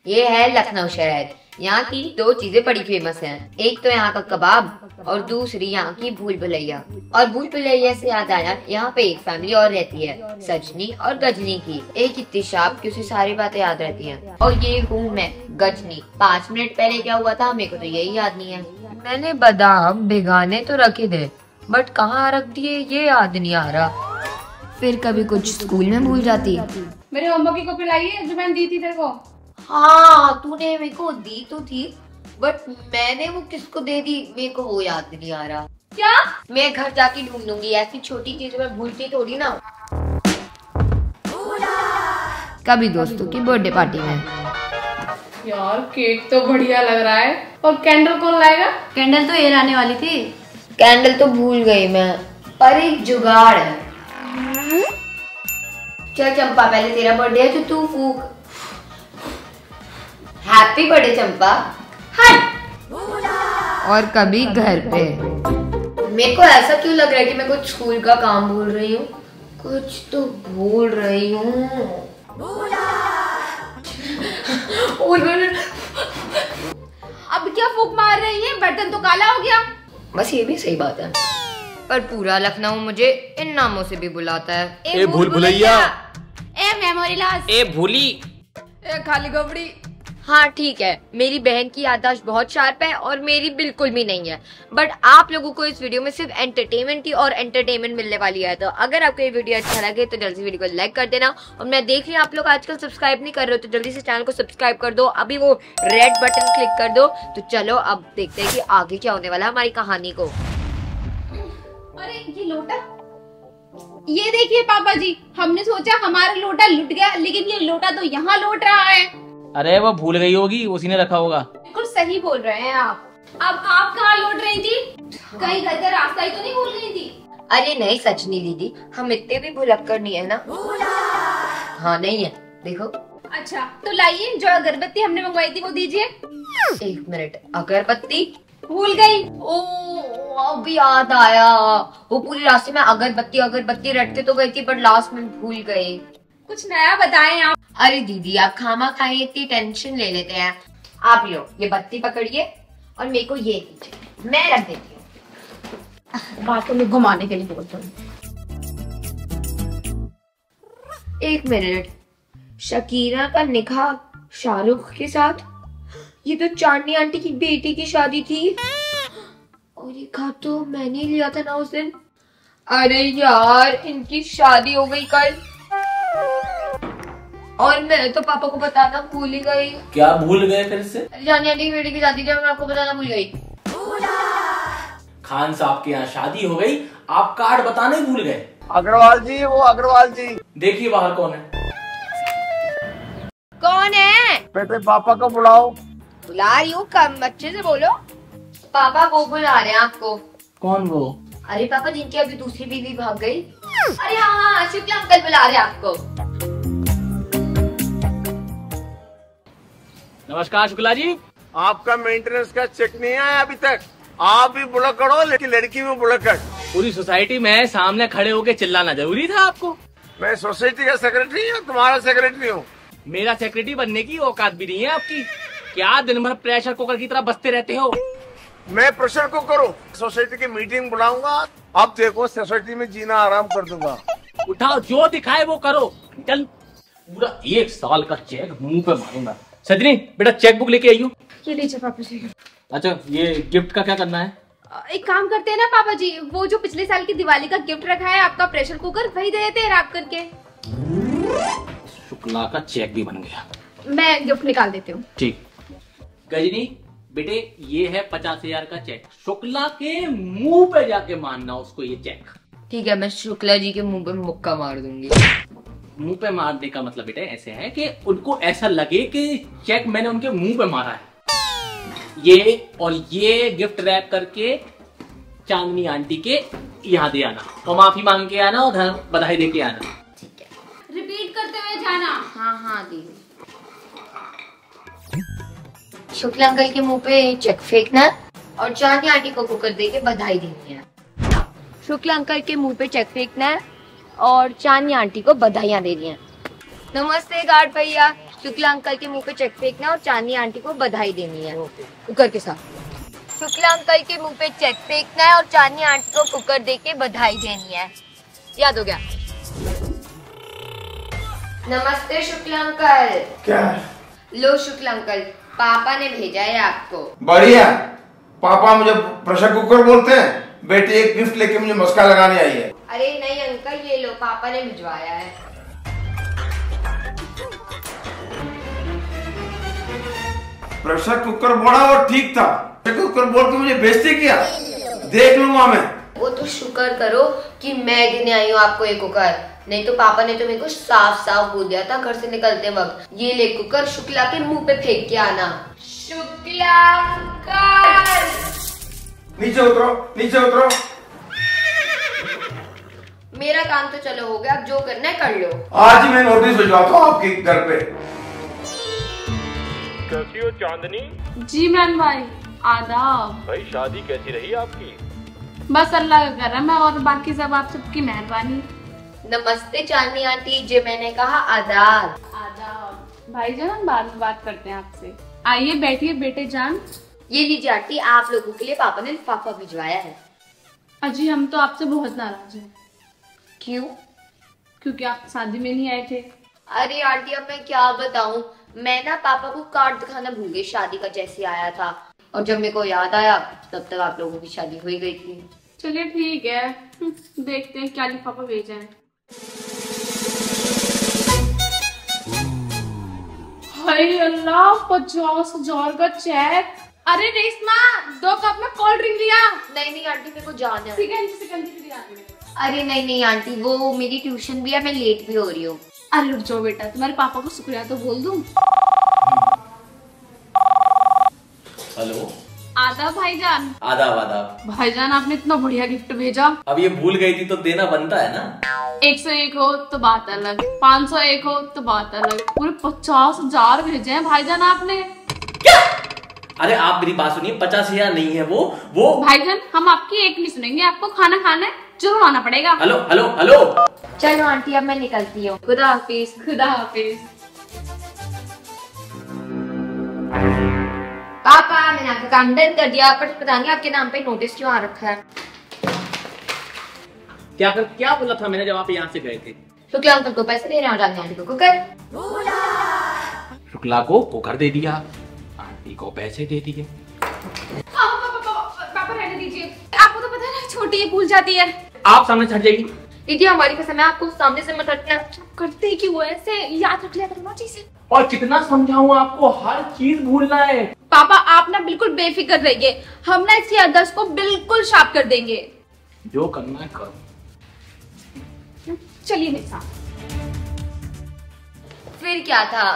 ये है लखनऊ शहर। यहाँ की दो चीजें बड़ी फेमस हैं। एक तो यहाँ का कबाब और दूसरी यहाँ की भूल भुलैया। और भूल भुलैया से याद आया, यहाँ पे एक फैमिली और रहती है, सजनी और गजनी की। एक इतनी शाप कि उसे सारी बातें याद रहती हैं। और ये हूँ मैं, गजनी। 5 मिनट पहले क्या हुआ था मेरे को तो यही याद नहीं है। मैंने बादाम भिगाने तो रखे थे, बट कहाँ रख दिए ये याद नहीं आ रहा। फिर कभी कुछ स्कूल में भूल जाती। मेरे होमवर्क की कॉपी लाई है जो मैंने दी थी तेरे को। हाँ, तूने मेरे को दी तो थी, बट मैंने वो किसको दे दी मेरे को वो याद नहीं आ रहा। क्या? मैं घर जाके ढूंढूंगी, ऐसी छोटी चीजें मैं भूलती थोड़ी ना। कभी दोस्तों की बर्थडे पार्टी में। यार केक तो बढ़िया लग रहा है। और कैंडल कौन लाएगा? कैंडल तो ये लाने वाली थी। कैंडल तो भूल गई मैं, पर एक जुगाड़ है। चल चंपा, पहले तेरा बर्थडे है तो तू फूक। हैप्पी बर्थडे चंपा। हट। और कभी घर पे। मेरे को ऐसा क्यों लग रहा है कि मैं कुछ स्कूल का काम भूल रही हूँ? कुछ तो भूल रही हूँ। अब क्या फूक मार रही है? बर्तन तो काला हो गया। बस ये भी सही बात है, पर पूरा लखनऊ मुझे इन नामों से भी बुलाता है। ए भूल भुलैया, ए मेमोरी लॉस, ए भूली, ए खाली गोबड़ी। हाँ ठीक है, मेरी बहन की याददाश्त बहुत शार्प है और मेरी बिल्कुल भी नहीं है। बट आप लोगों को इस वीडियो में सिर्फ एंटरटेनमेंट ही और एंटरटेनमेंट मिलने वाली है। तो अगर आपको ये वीडियो अच्छा लगे तो जल्दी से वीडियो को लाइक कर देना। और मैं देख रही हूँ आप लोग आजकल सब्सक्राइब नहीं कर रहे हो, तो जल्दी से चैनल को सब्सक्राइब कर दो। अभी वो रेड बटन क्लिक कर दो। तो चलो अब देखते हैं कि आगे क्या होने वाला है हमारी कहानी को। अरे ये लोटा, ये देखिए पापा जी, हमने सोचा हमारा लोटा लुट गया, लेकिन ये लोटा तो यहाँ लौट रहा है। अरे वो भूल गई होगी, उसी ने रखा होगा। बिल्कुल सही बोल रहे हैं आप। अब आप कहाँ लौट रही थी? कहीं घर का रास्ता ही तो नहीं भूल गई थी? अरे नहीं सचनी दीदी, हम इतने भी भुलक्कड़ नहीं है ना। हाँ नहीं है, देखो। अच्छा तो लाइए, जो अगरबत्ती हमने मंगवाई थी वो दीजिए। 1 मिनट, अगरबत्ती भूल गई? ओ अब याद आया, वो पूरी रास्ते में अगरबत्ती अगरबत्ती रटते तो गई थी, पर लास्ट में भूल गए। कुछ नया बताएं आप। अरे दीदी आप खामा खाए इतनी टेंशन ले लेते हैं। आप लो ये बत्ती पकड़िए और मेरे को ये दीजिए, मैं रख देती हूँ। बातों में घुमाने के लिए बोलते हैं। 1 मिनट, शकीरा का निकाह शाहरुख के साथ? ये तो चांदनी आंटी की बेटी की शादी थी। और ये कब तो मैंने लिया था ना उस दिन। अरे यार इनकी शादी हो गई कल, और मैं तो पापा को बताना भूल ही गई। क्या भूल गए फिर से? चांदनी आंटी की बेटी की शादी थी, मैं आपको बताना भूल गई। खान साहब के यहाँ शादी हो गई, आप कार्ड बताने भूल गए। अग्रवाल जी, वो अग्रवाल जी। देखिए बाहर कौन है। कौन है? बेटे पापा को बुलाओ। बुला रही हूँ, कम अच्छे से बोलो। पापा वो बुला रहे हैं आपको। कौन वो? अरे पापा जिनकी अभी दूसरी बीवी भाग गई। अरे हाँ, शुक्ला अंकल बुला रहे हैं आपको। नमस्कार शुक्ला जी। आपका मेंटेनेंस का चेक नहीं आया अभी तक। आप भी बुलक्कड़ हो, लेकिन लड़की भी बुलक्कड़। पूरी सोसाइटी में सामने खड़े होके चिल्लाना जरूरी था आपको? मैं सोसाइटी का सेक्रेटरी हूँ, तुम्हारा सेक्रेटरी हूँ। मेरा सेक्रेटरी बनने की औकात भी नहीं है आपकी। क्या दिन भर प्रेशर कुकर की तरह बसते रहते हो? मैं प्रेशर को करूँ? सोसाइटी की मीटिंग बुलाऊंगा, अब देखो सोसाइटी में जीना आराम कर दूंगा। उठाओ, जो दिखाए वो करो। चल, पूरा 1 साल का चेक मुंह पे मारूंगा। सजनी बेटा चेक बुक लेके आई हो। ये लीजिए पापा जी। अच्छा ये गिफ्ट का क्या करना है? एक काम करते हैं ना पापा जी, वो जो पिछले साल की दिवाली का गिफ्ट रखा है आपका प्रेशर कुकर, वही दे देते हैं रैप करके। शुक्ला का चेक भी बन गया। मैं गिफ्ट निकाल देती हूँ। ठीक। गजनी बेटे ये है 50,000 का चेक। शुक्ला के मुंह पे जाके मारना उसको ये चेक। ठीक है, मैं शुक्ला जी के मुंह पे मुक्का मार दूंगी। मुंह पे मारने का मतलब बेटे ऐसे है कि उनको ऐसा लगे कि चेक मैंने उनके मुंह पे मारा है। ये और ये गिफ्ट रैप करके चांदनी आंटी के यहाँ दे आना और माफी मांग के आना और घर बधाई दे के आना। ठीक है, रिपीट करते हुए जाना। हाँ हाँ दीदी। शुक्ला अंकल के मुंह पे चेक फेंकना और चांदनी आंटी को कुकर दे के बधाई देनी है। शुक्ला अंकल के मुंह पे चेक फेंकना है और चांदनी आंटी को बधाइयाँ देनी है। नमस्ते गार्ड भैया। शुक्ला अंकल के मुंह पे चेक फेंकना है और चांदनी आंटी को बधाई देनी है कुकर के साथ। शुक्ला अंकल के मुंह पे चेक फेंकना है और चांदनी आंटी को कुकर दे के बधाई देनी है। याद हो गया? नमस्ते शुक्ला अंकल। क्या? लो शुक्ला अंकल, पापा ने भेजा है आपको। बढ़िया। पापा मुझे प्रेशर कुकर बोलते हैं, बेटी एक गिफ्ट लेके मुझे मस्का लगाने आई है। अरे नहीं अंकल, ये लो, पापा ने भिजवाया है। प्रेशर कुकर बोला वो ठीक था, प्रेशर कुकर बोल के मुझे बेइज्जती किया। देख लूंगा मैं। वो तो शुक्र करो कि मैं देने आई हूँ आपको ये कुकर, नहीं तो पापा ने तो मेरे को साफ साफ बोल दिया था घर से निकलते वक्त, ये ले कुकर शुक्ला के मुंह पे फेंक के आना। शुक्ला अंकल नीचे उतरो, नीचे उतरो। मेरा काम तो चलो हो गया, अब जो करना है कर लो। आज ही मैं नोटिस भिजवाता हूँ आपके घर पे। कैसी हो चांदनी? जी मैम भाई, आदाब। भाई शादी कैसी रही आपकी? बस अल्लाह का करम है और बाकी सब आप सबकी मेहरबानी। नमस्ते चांदनी आंटी, जे मैंने कहा आदाब। आदाब भाईजान, हम बाद में बात करते हैं आपसे। आइए बैठिए बेटे जान। ये लीजिए आंटी, आप लोगों के लिए पापा ने लिफाफा भिजवाया है। अजी हम तो आपसे बहुत नाराज हैं। क्यों? क्योंकि आप शादी में नहीं आए थे। अरे आंटी अब मैं क्या बताऊं, मैं ना पापा को कार्ड दिखाना भूल गई शादी का जैसे आया था, और जब मेरे को याद आया तब तक आप लोगों की शादी हो ही गई थी। चलिए ठीक है, देखते हैं क्या लिफाफा भेजा है। हाय अल्लाह, 50,000 का चेक। अरे रेशमा, 2 कप में कोल्ड ड्रिंक लिया। नहीं आंटी, मेरे को जाना है। सिकंजी के लिए आना है। अरे नहीं आंटी, वो मेरी ट्यूशन भी है, मैं लेट भी हो रही हूँ। अरे रुक जाओ बेटा, तुम्हारे पापा को शुक्रिया तो बोल दूं। हेलो। आदाब भाईजान। आदाब आदाब। भाईजान आपने इतना बढ़िया गिफ्ट भेजा। अब ये भूल गई थी तो देना बनता है ना। 101 हो तो बात अलग, 501 हो तो बात अलग, पूरे 50,000 भेजे हैं भाईजान आपने। क्या? अरे आप मेरी बात सुनिए, 50,000 नहीं है वो भाईजान हम आपकी एक नहीं सुनेंगे, आपको खाना खाना है, जरूर आना पड़ेगा। Hello hello hello. चलो आंटी अब मैं निकलती हूँ, खुदा हाफिज। खुदा हाफिज। पापा मैंने आपका काम डन कर दिया, पर पता नहीं आपके नाम पे नोटिस क्यों आ रखा है। क्या बोला था मैंने जब आप यहाँ से गए थे? शुक्ला अंकल को पैसे दे रहे हैं और आंटी को कुकर। शुक्ला को कुकर दे दिया, आंटी को पैसे दे दिए। पापा रहने दीजिए, आपको तो पता है ना छोटी है, भूल जाती है। आप सामने से हट जाइए। दीदी हमारी कसम है, आपको सामने से मत हटना। करते क्यों ऐसे, याद रख लिया करो ना चीजें। और कितना समझाऊं आपको, हर चीज भूलना है। पापा आप ना बिल्कुल बेफिक्र रहिए, हम ना इसकी याददाश्त को बिल्कुल शार्प कर देंगे। जो करना है करो। चलिए नहीं साहब। फिर क्या था,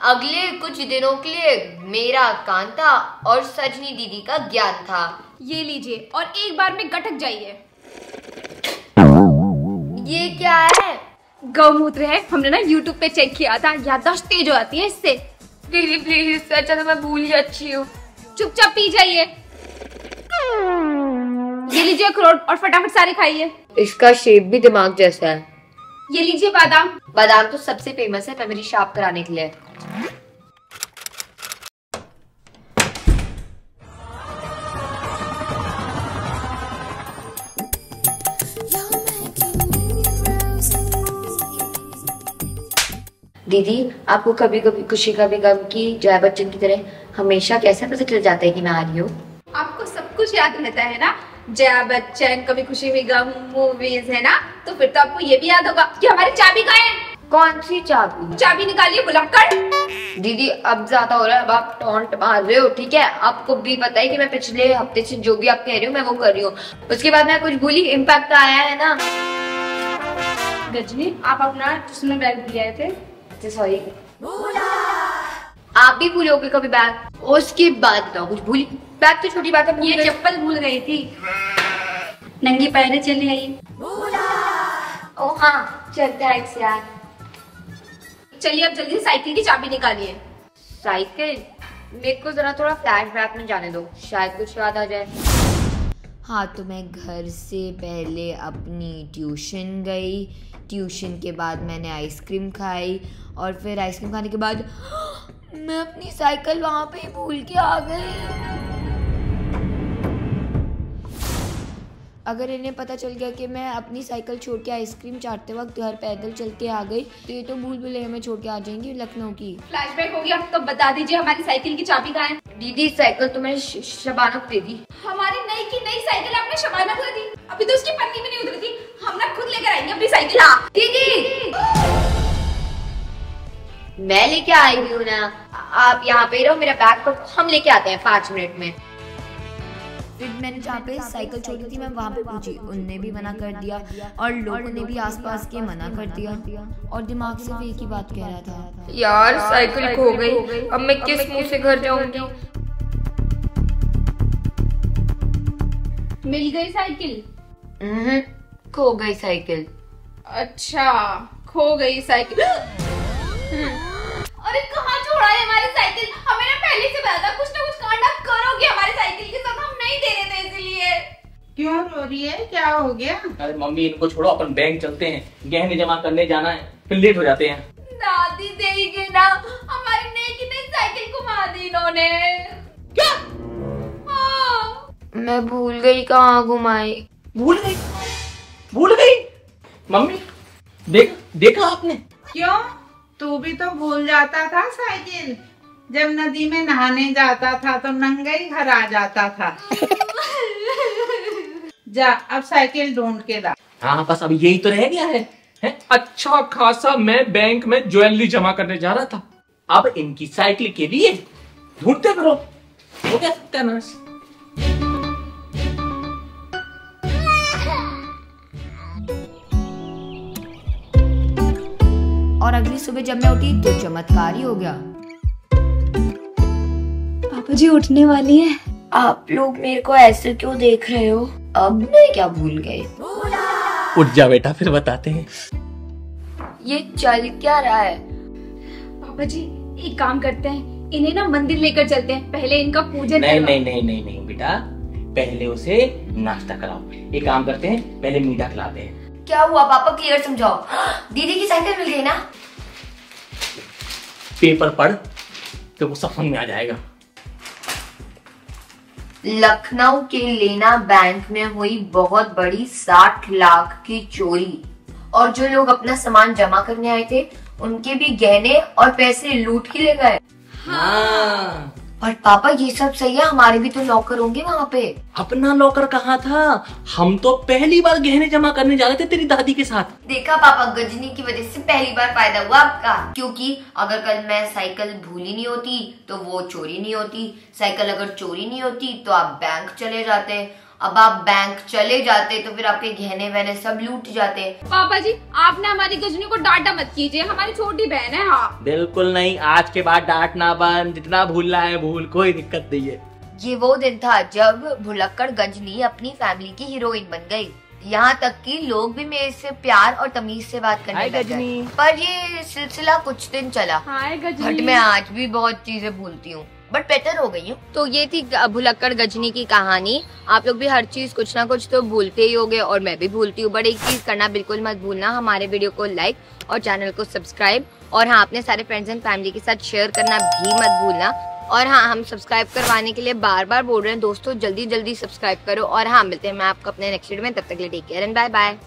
अगले कुछ दिनों के लिए मेरा कांता और सजनी दीदी का ज्ञान था। ये लीजिए और एक बार में गटक जाइए। ये क्या है? गौमूत्र है, हमने ना YouTube पे चेक किया था, याददाश्त तेज हो जाती है इससे। दीदी प्लीज, इससे अच्छा तो मैं भूल जाती हूँ। चुपचाप पी जाइए। ये लीजिए अखरोट और फटाफट सारे खाइए। इसका शेप भी दिमाग जैसा है। ये लीजिए बादाम। बादाम तो सबसे फेमस है मेमोरी शार्प कराने के लिए। दीदी आपको कभी कभी खुशी कभी गम की जया बच्चन की तरह हमेशा कैसे पता चल जाता है कि मैं आ रही हूँ? आपको सब कुछ याद रहता है ना, जया बच्चन, कभी खुशी भी गम मूवीज है ना, तो फिर तो आपको ये भी याद होगा कि हमारी चाबी कहाँ है। कौन सी चाबी? चाबी निकालिए बुलाकर। दीदी अब ज्यादा हो रहा है, अब आप टॉन्ट मार रहे हो, ठीक है? आपको भी पता है कि मैं पिछले हफ्ते से जो भी आप कह रही हो मैं वो कर रही हूँ, उसके बाद मैं कुछ भूली, इम्पैक्ट आया है ना। गजनी आप अपना जिसमें बैग भूल आए थे। सॉरी, आप भी भूलोगे कभी बैग? उसके बाद बताओ कुछ भूली? बैग तो छोटी बात है, ये चप्पल भूल गई थी, नंगी पैरे चली आई। ओ हाँ चलता है यार। चलिए अब जल्दी से साइकिल की चाबी निकालिए। साइकिल? मेरे को जरा थोड़ा फ्लैशबैक में जाने दो, शायद कुछ याद आ जाए। हाँ, तो मैं घर से पहले अपनी ट्यूशन गई। ट्यूशन के बाद मैंने आइसक्रीम खाई और फिर आइसक्रीम खाने के बाद मैं अपनी साइकिल वहाँ पे ही भूल के आ गई। अगर इन्हें पता चल गया कि मैं अपनी साइकिल छोड़ के आइसक्रीम चाटते वक्त घर पैदल चल के आ गई तो ये तो भूल भुलैया में छोड़ के आ जाएंगी लखनऊ की। फ्लैशबैक हो गया। तो बता दीजिए हमारी साइकिल की चाबी कहाँ है? दीदी साइकिल तो मैंने शबाना को दे दी। हमारी नई की नई साइकिल आपने शबाना को दे दी? अभी तो उसकी पन्नी भी नहीं उतरी थी। हम ना खुद लेकर आएंगे अपनी साइकिल। हाँ दीदी मैं लेके आई हूँ ना, आप यहाँ पे रहो, मेरा बैग पर हम लेके आते हैं 5 मिनट में। फिर मैंने जहाँ पे साइकिल छोड़ी थी मैं वहाँ पे पूछी, उनने भी मना कर दिया और लोगों ने भी आसपास के मना कर दिया और दिमाग से भी एक ही बात कह रहा था, यार साइकिल खो गई, अब मैं किस मुंह से घर जाऊंगी। मिल गई साइकिल? खो गई साइकिल। अच्छा खो गई साइकिल। अरे कहाँ छोड़ा है हमारी साइकिल? हमें ना पहले से पता था कुछ ना कुछ कांड आप करोगे हमारी साइकिल के साथ, हम नहीं दे रहे थे इसलिए। क्यों रो रही है, क्या हो गया? अरे मम्मी इनको छोड़ो, अपन बैंक चलते हैं, गहने जमा करने जाना है, फिर लेट हो जाते हैं। दादी देगी ना, हमारी नई की नई साइकिल घुमा दी इन्होंने। क्या? हाँ। मैं भूल गई कहाँ घुमाई। भूल गई मम्मी, देखा आपने? क्यों, तू भी तो भूल जाता था साइकिल। जब नदी में नहाने जाता था तो नंगा ही घर आ जाता था। जा अब साइकिल ढूंढ के ला। हाँ बस अब यही तो रह गया है? अच्छा खासा मैं बैंक में ज्वेलरी जमा करने जा रहा था, अब इनकी साइकिल के लिए ढूंढते फिरो, हो क्या सकता है ना। और अगली सुबह जब मैं उठी तो चमत्कार ही हो गया। पापा जी उठने वाली है। आप लोग मेरे को ऐसे क्यों देख रहे हो? अब मैं क्या भूल गए? उठ जा बेटा, फिर बताते हैं। ये चल क्या रहा है? पापा जी एक काम करते हैं, इन्हें ना मंदिर लेकर चलते हैं, पहले इनका पूजन। नहीं बेटा, पहले उसे नाश्ता कराओ। एक काम करते हैं, पहले मीठा खिलाते हैं। क्या हुआ पापा, क्लियर समझाओ। दीदी की साइकिल मिल गई ना? पेपर पढ़ तो वो सब समझ में आ जाएगा। लखनऊ के लेना बैंक में हुई बहुत बड़ी 60 लाख की चोरी और जो लोग अपना सामान जमा करने आए थे उनके भी गहने और पैसे लूट के ले गए। हाँ। और पापा ये सब सही है, हमारे भी तो लॉकर होंगे वहाँ पे। अपना लॉकर कहाँ था, हम तो पहली बार गहने जमा करने जा रहे थे तेरी दादी के साथ। देखा पापा, गजनी की वजह से पहली बार फायदा हुआ आपका, क्योंकि अगर कल मैं साइकिल भूली नहीं होती तो वो चोरी नहीं होती, साइकिल अगर चोरी नहीं होती तो आप बैंक चले जाते, अब आप बैंक चले जाते तो फिर आपके गहने वहने सब लूट जाते। पापा जी आपने हमारी गजनी को डांटा मत कीजिए, हमारी छोटी बहन है। हाँ बिल्कुल नहीं, आज के बाद डांटना बंद, जितना भूलना है भूल, कोई दिक्कत नहीं है। ये वो दिन था जब भुलक्कड़ गजनी अपनी फैमिली की हीरोइन बन गई, यहाँ तक कि लोग भी मेरे से प्यार और तमीज से बात करने लग गए। पर ये सिलसिला कुछ दिन चला, बट मैं आज भी बहुत चीजें भूलती हूँ, बट बेटर हो गई हूँ। तो ये थी भुलक्कड़ गजनी की कहानी। आप लोग भी हर चीज कुछ ना कुछ तो भूलते ही होगे और मैं भी भूलती हूँ, बट एक चीज करना बिल्कुल मत भूलना, हमारे वीडियो को लाइक और चैनल को सब्सक्राइब, और हाँ अपने सारे फ्रेंड्स एंड फैमिली के साथ शेयर करना भी मत भूलना। और हाँ हम सब्सक्राइब करवाने के लिए बार बार बोल रहे हैं दोस्तों, जल्दी जल्दी सब्सक्राइब करो। और हाँ मिलते हैं मैं आपको अपने नेक्स्ट वीडियो में, तब तक के लिए take care and bye bye.